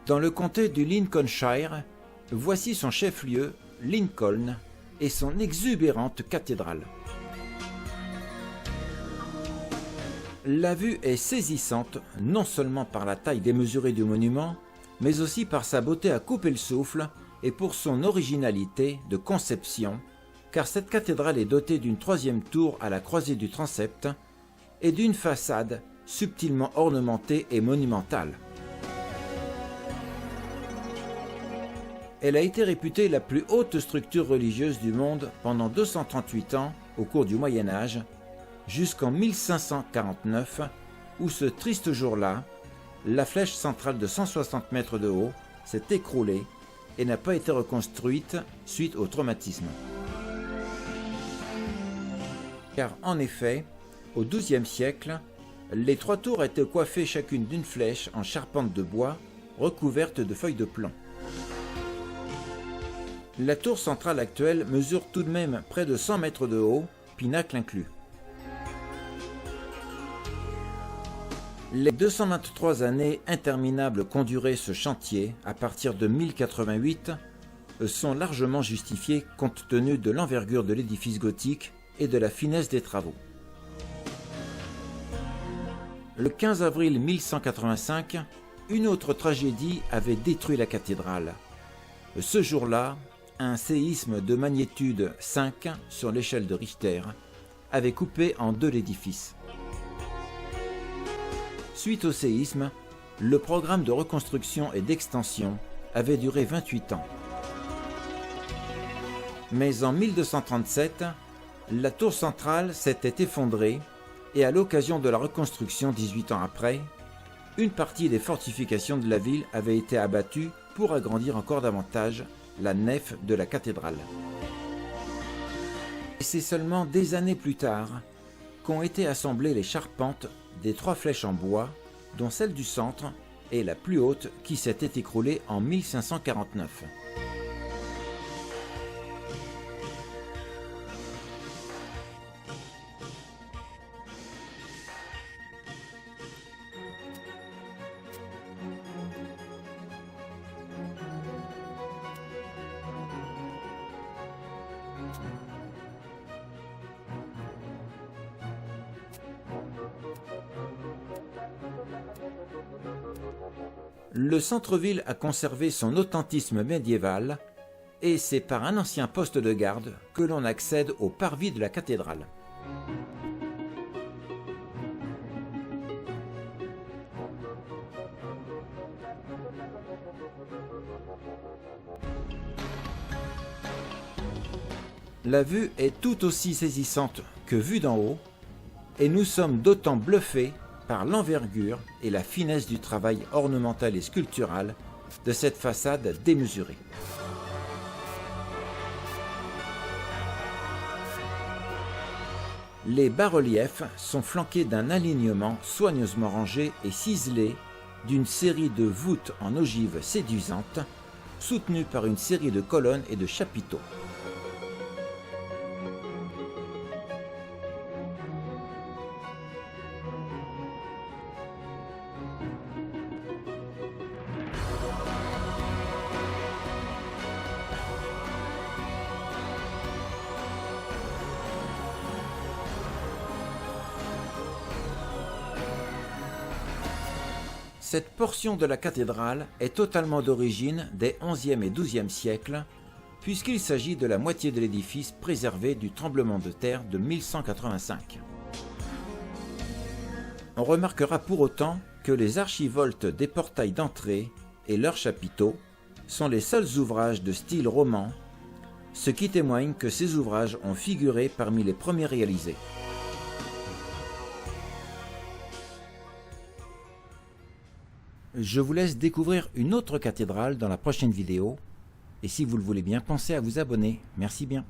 Dans le comté du Lincolnshire, voici son chef-lieu, Lincoln, et son exubérante cathédrale. La vue est saisissante, non seulement par la taille démesurée du monument, mais aussi par sa beauté à couper le souffle et pour son originalité de conception, car cette cathédrale est dotée d'une troisième tour à la croisée du transept et d'une façade subtilement ornementée et monumentale. Elle a été réputée la plus haute structure religieuse du monde pendant 238 ans au cours du Moyen Âge, jusqu'en 1549, où ce triste jour-là, la flèche centrale de 160 mètres de haut s'est écroulée et n'a pas été reconstruite suite au traumatisme. Car en effet, au XIIe siècle, les trois tours étaient coiffées chacune d'une flèche en charpente de bois recouverte de feuilles de plomb. La tour centrale actuelle mesure tout de même près de 100 mètres de haut, pinacle inclus. Les 223 années interminables qu'ont duré ce chantier à partir de 1088 sont largement justifiées compte tenu de l'envergure de l'édifice gothique et de la finesse des travaux. Le 15 avril 1185, une autre tragédie avait détruit la cathédrale. Ce jour-là, un séisme de magnitude 5 sur l'échelle de Richter avait coupé en deux l'édifice. Suite au séisme, le programme de reconstruction et d'extension avait duré 28 ans. Mais en 1237, la tour centrale s'était effondrée et à l'occasion de la reconstruction 18 ans après, une partie des fortifications de la ville avait été abattue pour agrandir encore davantage la nef de la cathédrale. Et c'est seulement des années plus tard qu'ont été assemblées les charpentes des trois flèches en bois, dont celle du centre est la plus haute qui s'était écroulée en 1549. Le centre-ville a conservé son authentisme médiéval et c'est par un ancien poste de garde que l'on accède au parvis de la cathédrale. La vue est tout aussi saisissante que vue d'en haut et nous sommes d'autant bluffés par l'envergure et la finesse du travail ornemental et sculptural de cette façade démesurée. Les bas-reliefs sont flanqués d'un alignement soigneusement rangé et ciselé d'une série de voûtes en ogive séduisantes, soutenues par une série de colonnes et de chapiteaux. Cette portion de la cathédrale est totalement d'origine des XIe et XIIe siècles, puisqu'il s'agit de la moitié de l'édifice préservé du tremblement de terre de 1185. On remarquera pour autant que les archivoltes des portails d'entrée et leurs chapiteaux sont les seuls ouvrages de style roman, ce qui témoigne que ces ouvrages ont figuré parmi les premiers réalisés. Je vous laisse découvrir une autre cathédrale dans la prochaine vidéo. Et si vous le voulez bien, pensez à vous abonner. Merci bien.